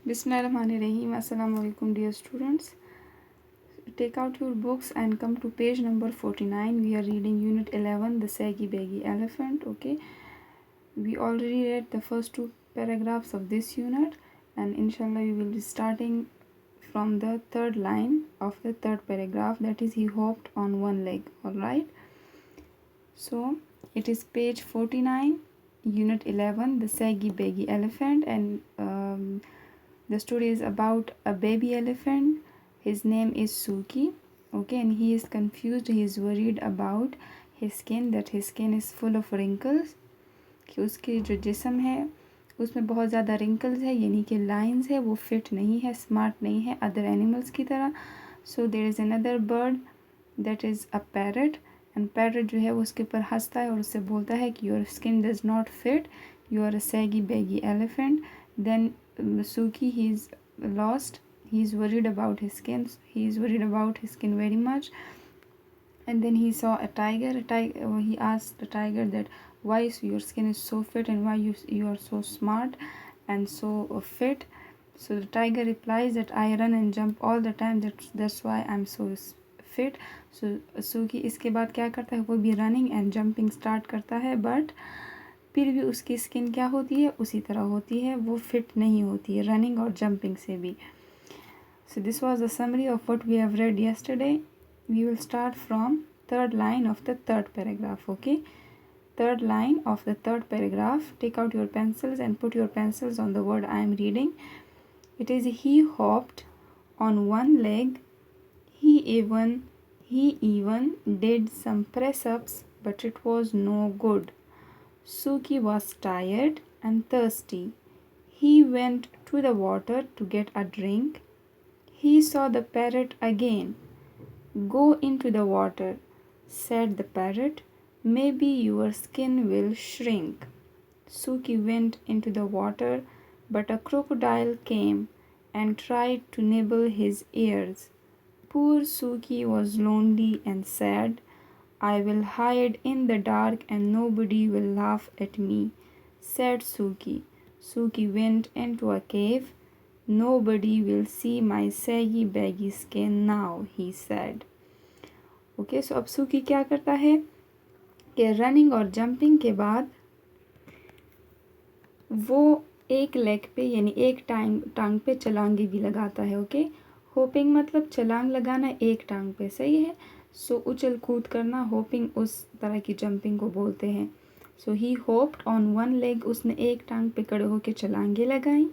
Bismillahirrahmanirrahim. Assalamu alaikum dear students. Take out your books and come to page number 49. We are reading unit 11, the saggy baggy elephant. Okay, we already read the first two paragraphs of this unit, and inshallah we will be starting from the third line of the third paragraph, that is he hopped on one leg. All right, so it is page 49, unit 11, the saggy baggy elephant, and the story is about a baby elephant. His name is Suki. Okay, and he is confused. He is worried about his skin, that his skin is full of wrinkles. कि उसकी जो जिस्म है उसमें बहुत ज़्यादा wrinkles है, यानी कि लाइंस है, वो फिट नहीं है, स्मार्ट नहीं है अदर एनिमल्स की तरह. So there is another bird that is a parrot, and parrot जो है वो उसके ऊपर हंसता है और उससे बोलता है कि your skin does not fit, you are a saggy baggy elephant. Then Suki, he is lost. He is worried about his skin. He is worried about his skin very much. And then he saw a tiger. He asked the tiger that why your skin is so fit and why you are so smart and so fit. So the tiger replies that I run and jump all the time. That's why I'm so fit. So Suki इसके बाद क्या करता है, वो भी running and jumping start करता है, but फिर भी उसकी स्किन क्या होती है, उसी तरह होती है, वो फिट नहीं होती है रनिंग और जंपिंग से भी. So this was the summary of what we have read yesterday. We will start from third line of the third paragraph. Okay, third line of the third paragraph. Take out your pencils and put your pencils on the word I am reading. It is he hopped on one leg. He even did some press ups, but it was no good. Suki was tired and thirsty. He went to the water to get a drink. He saw the parrot again. Go into the water, said the parrot. Maybe your skin will shrink. Suki went into the water, but a crocodile came and tried to nibble his ears. Poor Suki was lonely and sad. I will hide in the dark and nobody will laugh at me, said Suki. Suki went into a cave. Nobody will see my saggy baggy skin now, he said. Okay, so अब Suki क्या करता है कि running और jumping के बाद वो एक लेग पे यानी एक टांग पे छलांगे भी लगाता है. ओके, होपिंग मतलब छलांग लगाना एक टांग पे, सही है. सो उछल कूद करना, होपिंग उस तरह की जंपिंग को बोलते हैं. So he hopped on one leg, उसने एक टांग पे खड़े होकर छलांगे लगाई.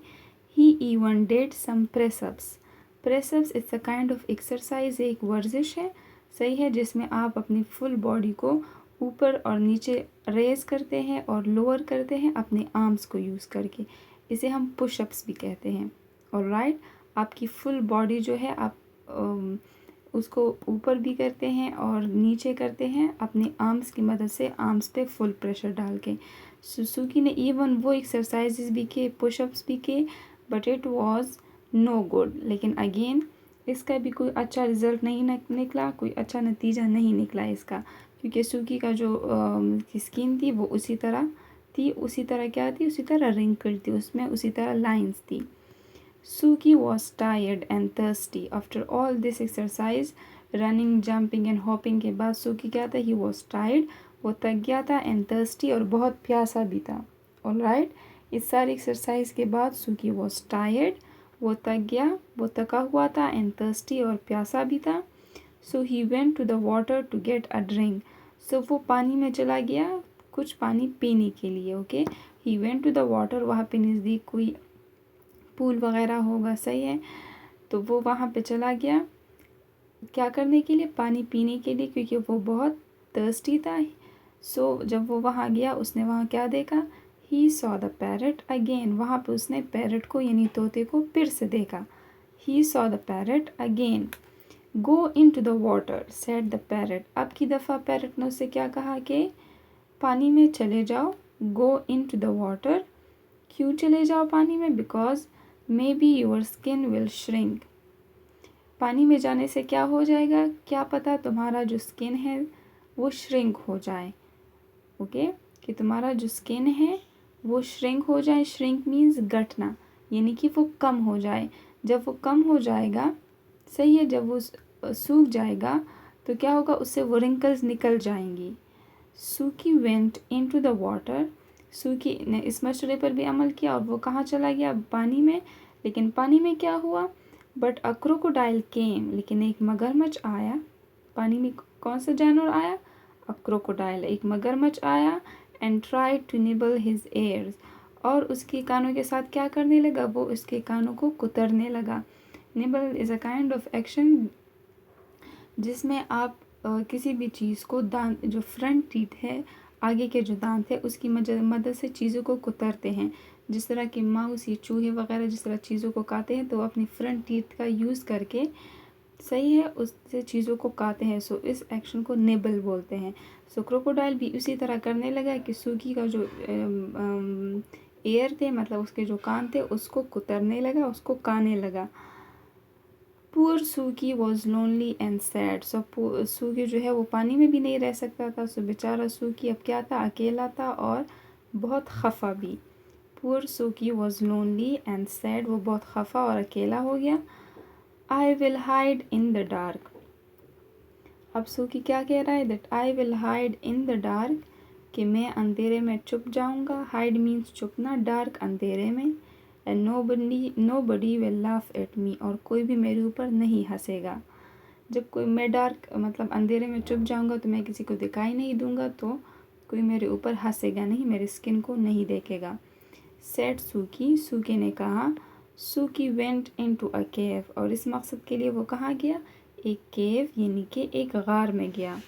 He even did some pressups. Pressups it's a kind of exercise, एक वर्जिश है, सही है, जिसमें आप अपनी फुल बॉडी को ऊपर और नीचे रेज करते हैं और लोअर करते हैं अपने आर्म्स को यूज़ करके. इसे हम पुशअप्स भी कहते हैं. ऑलराइट, आपकी फुल बॉडी जो है आप उसको ऊपर भी करते हैं और नीचे करते हैं अपने आर्म्स की मदद से, आर्म्स पे फुल प्रेशर डाल के. सुकी ने इवन वो एक्सरसाइजेस भी किए, पुशअप्स भी किए, but it was no good. लेकिन अगेन इसका भी कोई अच्छा रिज़ल्ट नहीं निकला, कोई अच्छा नतीजा नहीं निकला इसका, क्योंकि सुकी का जो स्किन थी वो उसी तरह थी, उसी तरह क्या थी, उसी तरह रिंकल थी, उसमें उसी तरह लाइंस थी. Suki was tired and thirsty. After all this exercise, running, jumping and hopping के बाद Suki क्या था, he was tired, वो थक गया था, and thirsty और बहुत प्यासा भी था. Alright, इस सारी एक्सरसाइज के बाद Suki was tired, वो थक गया, वो थका हुआ था, and thirsty और प्यासा भी था. So he went to the water to get a drink. So वो पानी में चला गया कुछ पानी पीने के लिए. Okay, he went to the water, वहाँ पे नज़दीक कोई पूल वगैरह होगा, सही है, तो वो वहाँ पे चला गया क्या करने के लिए, पानी पीने के लिए, क्योंकि वो बहुत थर्स्टी था. सो जब वो वहाँ गया उसने वहाँ क्या देखा, he saw the parrot again. वहाँ पे उसने पैरट को यानी तोते को फिर से देखा. He saw the parrot again. Go into the water, said the parrot. अब की दफ़ा पैरट ने उससे क्या कहा कि पानी में चले जाओ. गो इन टू द वाटर, क्यों चले जाओ पानी में, because may be your skin will shrink. पानी में जाने से क्या हो जाएगा, क्या पता तुम्हारा जो स्किन है वो श्रिंक हो जाए. ओके, कि तुम्हारा जो स्किन है वो श्रिंक हो जाए. श्रिंक मीन्स गठना, यानी कि वो कम हो जाए। जब वो कम हो जाएगा, सही है, जब वो सूख जाएगा तो क्या होगा, उससे वो रिंकल्स निकल जाएंगी। सूकी वेंट इनटू द वाटर, सूकी ने इस मशवरे पर भी अमल किया और वो कहाँ चला गया, पानी में। लेकिन पानी में क्या हुआ, बट अ क्रोकोडाइल केम, लेकिन एक मगरमच्छ आया। पानी में कौन सा जानवर आया, अ क्रोकोडाइल, एक मगरमच्छ आया। And try to nibble his ears, और उसके कानों के साथ क्या करने लगा, वो उसके कानों को कुतरने लगा। Nibble is a kind of action जिसमें आप किसी भी चीज़ को दांत, जो फ्रंट टीथ है, आगे के जो दांत है, उसकी मदद से चीज़ों को कुतरते हैं। जिस तरह के माउस, ये चूहे वगैरह जिस तरह चीज़ों को काटते हैं, तो अपनी फ्रंट टीथ का यूज़ करके, सही है, उससे चीज़ों को काटते हैं। सो इस एक्शन को निबल बोलते हैं। सो क्रोकोडाइल भी उसी तरह करने लगा कि सूकी का जो एयर थे, मतलब उसके जो कान थे, उसको कुतरने लगा, उसको काटने लगा। Poor Suki was lonely and sad, सो सूकी जो है वो पानी में भी नहीं रह सकता था। सो बेचारा सूकी अब क्या था, अकेला था और बहुत खफा भी। Poor Suki was lonely and sad, वो बहुत खफा और अकेला हो गया। I will hide in the dark, अब सूकी क्या कह रहा है, that I will hide in the dark, कि मैं अंधेरे में छुप जाऊंगा। हाइड मीन्स छुपना, डार्क अंधेरे में। And nobody will laugh at me, और कोई भी मेरे ऊपर नहीं हंसेगा। जब कोई, मैं डार्क मतलब अंधेरे में छुप जाऊंगा तो मैं किसी को दिखाई नहीं दूंगा, तो कोई मेरे ऊपर हंसेगा नहीं, मेरे स्किन को नहीं देखेगा। सेड सूकी, सूकी ने कहा। सूकी वेंट इनटू अ केव, और इस मकसद के लिए वो कहाँ गया, एक केव यानी कि एक गार में गया।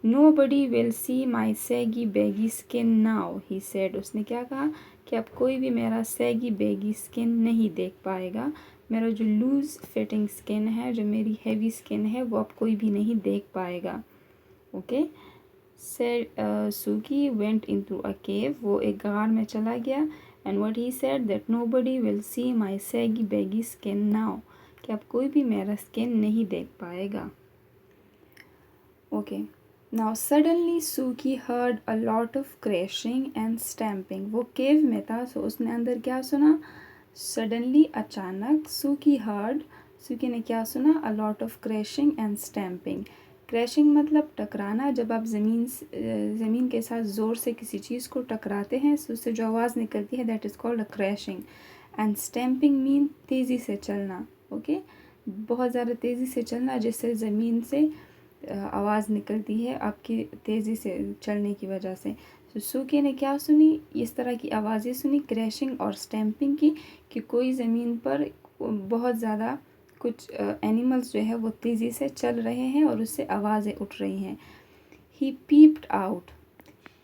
Nobody will see my saggy baggy skin now, he said, उसने क्या कहा कि अब कोई भी मेरा सैगी बैगी स्किन नहीं देख पाएगा। मेरा जो लूज़ फिटिंग स्किन है, जो मेरी हैवी स्किन है, वो अब कोई भी नहीं देख पाएगा। Okay, said Suki went into a cave, वो एक गार में चला गया। And what he said, that nobody will see my saggy baggy skin now, कि अब कोई भी मेरा स्किन नहीं देख पाएगा। Okay, now suddenly Suki heard a lot of crashing and stamping, वो केव में था, सो उसने अंदर क्या सुना, सडनली, अचानक। सूकी हर्ड, सूकी ने क्या सुना, अ lot of crashing and stamping. Crashing मतलब टकराना, जब आप ज़मीन के साथ ज़ोर से किसी चीज़ को टकराते हैं तो उससे जो आवाज़ निकलती है, that is called a crashing. And stamping mean तेज़ी से चलना। ओके, बहुत ज़्यादा तेज़ी से चलना, जिससे ज़मीन से आवाज़ निकलती है आपकी तेज़ी से चलने की वजह से। तो सूकी ने क्या सुनी, इस तरह की आवाज़ें सुनी, क्रैशिंग और स्टैम्पिंग की, कि कोई ज़मीन पर बहुत ज़्यादा कुछ एनिमल्स जो है वो तेज़ी से चल रहे हैं और उससे आवाज़ें उठ रही हैं। He peeped out,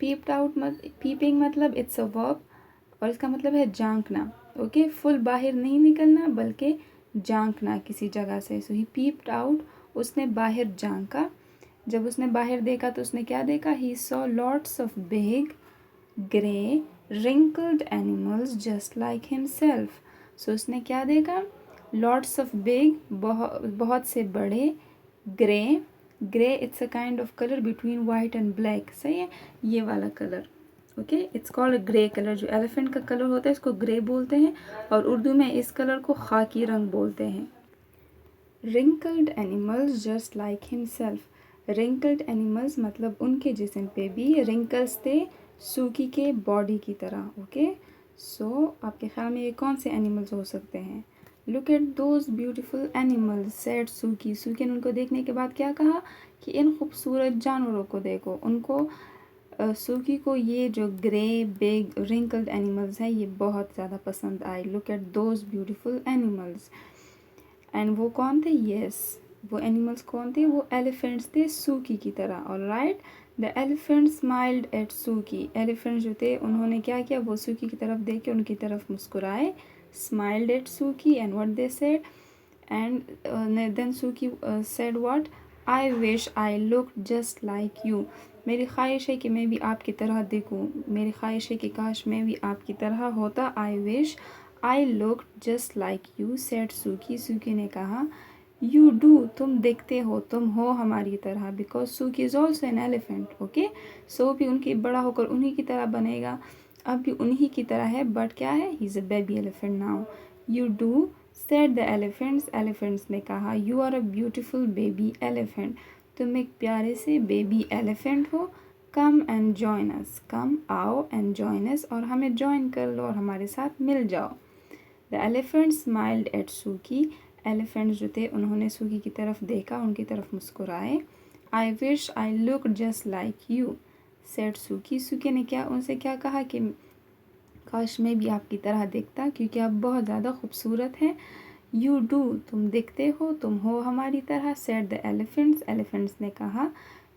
peeped out peeping मतलब इट्स अ वर्ब, और इसका मतलब है झांकना। ओके, फुल बाहर नहीं निकलना बल्कि झांकना किसी जगह से। सो ही पीप्ड आउट, उसने बाहर झांका। जब उसने बाहर देखा तो उसने क्या देखा, he saw lots of big grey wrinkled animals just like himself. So उसने क्या देखा, लॉट्स ऑफ बिग, बहुत से बड़े, grey, grey it's a kind of colour between white and black, सही है, ये वाला colour. Okay, it's called grey colour, जो एलिफेंट का कलर होता है इसको ग्रे बोलते हैं, और उर्दू में इस कलर को खाकी रंग बोलते हैं। Wrinkled animals just like himself, wrinkled animals मतलब उनके जिस्म पे भी रिंकल्स थे, सूकी के बॉडी की तरह। ओके, सो आपके ख्याल में ये कौन से एनिमल्स हो सकते हैं, look at those beautiful animals, said सूकी। सूकी ने उनको देखने के बाद क्या कहा कि इन खूबसूरत जानवरों को देखो। उनको सूकी को ये जो ग्रे बिग रिंकल्ड एनिमल्स हैं ये बहुत ज़्यादा पसंद आए। Look at those beautiful animals, and वो कौन थे, यस, वो एनिमल्स कौन थे, वो एलिफेंट्स थे सूकी की तरह। Alright, the elephant smiled at Suki, elephant जो थे उन्होंने क्या किया, वो सूकी की तरफ देख के उनकी तरफ मुस्कुराए। Smiled at Suki, and what they said, and then Suki said what, I wish I look just like you, मेरी ख्वाहिश है कि मैं भी आपकी तरह दिखूं, मेरी ख्वाहिश है कि काश मैं भी आपकी तरह होता। आई wish I look just like you, said सूकी, सूकी ने कहा। यू डू, तुम दिखते हो, तुम हो हमारी तरह, because Suki is also an elephant. Okay, so भी उनकी बड़ा होकर उन्हीं की तरह बनेगा, अब भी उन्हीं की तरह है, बट क्या है, he is a baby elephant now. You do, said the elephants. Elephants ने कहा. You are a beautiful baby elephant. तुम एक प्यारे से बेबी एलिफेंट हो. Come and join us. Come, आओ, and join us, और हमें join कर लो और हमारे साथ मिल जाओ. The elephant smiled at Suki. Elephants जो थे उन्होंने सूकी की तरफ देखा, उनकी तरफ मुस्कुराए. I wish I looked just like you, said Suki. सूकी ने उनसे क्या कहा कि काश मैं भी आपकी तरह दिखता, क्योंकि आप बहुत ज़्यादा खूबसूरत हैं. You do, तुम दिखते हो, तुम हो हमारी तरह. said the elephants. Elephants ने कहा.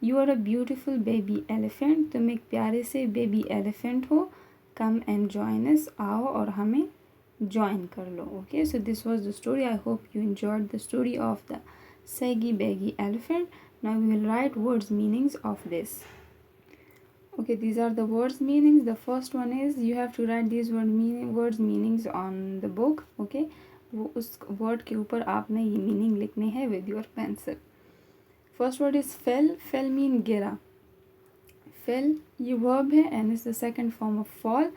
You are a beautiful baby elephant. तुम एक प्यारे से बेबी एलिफेंट हो. Come and join us. आओ और हमें join कर लो. Okay, so this was the story. I hope you enjoyed the story of the saggy baggy elephant. Now we will write words meanings of this. Okay, these are the words meanings. The first one is you have to write these words meanings on the book. Okay, वो उस word के ऊपर आपने ये meaning लिखने हैं with your pencil. First word is fell. Fell mean गिरा. Fell ये verb है and is the second form of fall.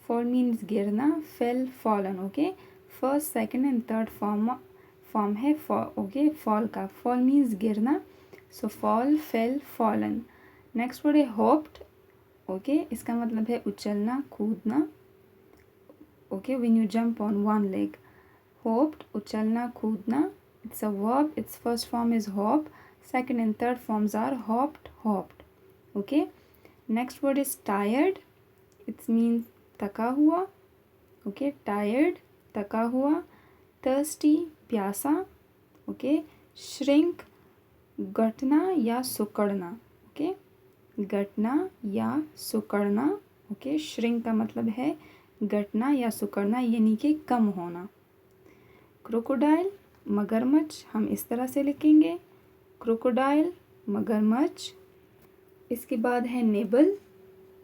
Fall means गिरना. Fell, fallen. Okay, first, second and third form है fall. Okay, fall का. Fall means गिरना. So fall, fell, fallen. Next word है hopped. Okay इसका मतलब है उछलना, कूदना. Okay when you jump on one leg. Hopped उछलना, कूदना. It's a verb. It's first form is hop. Second and third forms are hopped, hopped. Okay next word is tired. It's mean थका हुआ. Okay tired थका हुआ. Thirsty प्यासा. Okay shrink गटना या सुकड़ना. Okay गटना या सुकड़ना. Okay shrink का मतलब है गटना या सुकड़ना, यानी कि कम होना. क्रोकोडाइल मगरमच्छ, हम इस तरह से लिखेंगे. क्रोकोडाइल मगरमच्छ. इसके बाद है निबल.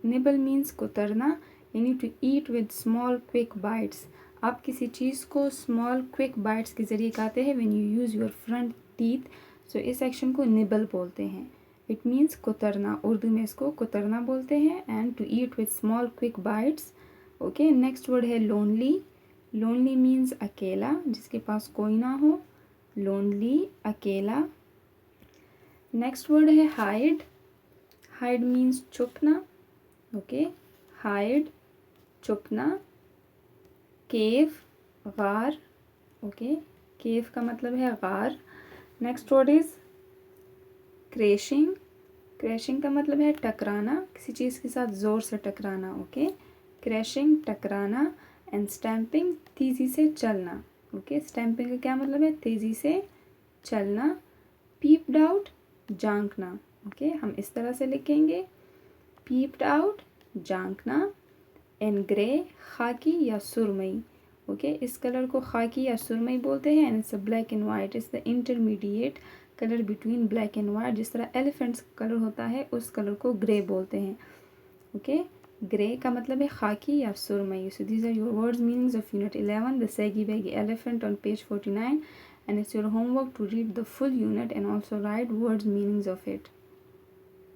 निबल मीन्स कुतरना, यानी to eat with small quick bites. आप किसी चीज़ को स्मॉल क्विक बाइट्स के ज़रिए खाते हैं when you use your front teeth. So इस एक्शन को निबल बोलते हैं. It means कुतरना. उर्दू में इसको कुतरना बोलते हैं. And to eat with small quick bites. Okay next word है लोनली. लोनली मीन्स अकेला, जिसके पास कोई ना हो. लोनली अकेला. नेक्स्ट वर्ड है हाइड. हाइड मीन्स छुपना. ओके हाइड छुपना. केव गार. ओके केव का मतलब है गार. Next word is crashing. Crashing का मतलब है टकराना, किसी चीज़ के साथ ज़ोर से टकराना. ओके क्रैशिंग टकराना. एंड स्टैम्पिंग तेज़ी से चलना. ओके स्टैम्पिंग का क्या मतलब है? तेज़ी से चलना. Peeped out झांकना. ओके हम इस तरह से लिखेंगे. पीप्ड आउट झांकना. एंड ग्रे खाकी या सुरमई. ओके इस कलर को खाकी या सुरमई बोलते हैं. And it's a black and white. It's the intermediate colour between black and white. जिस तरह एलिफेंट्स कलर होता है उस कलर को ग्रे बोलते हैं. ओके ग्रे का मतलब है खाकी या सुरमई. So these are your words meanings of unit 11 the saggy baggy elephant on page 49, and it's your homework to read the full unit and also write words meanings of it.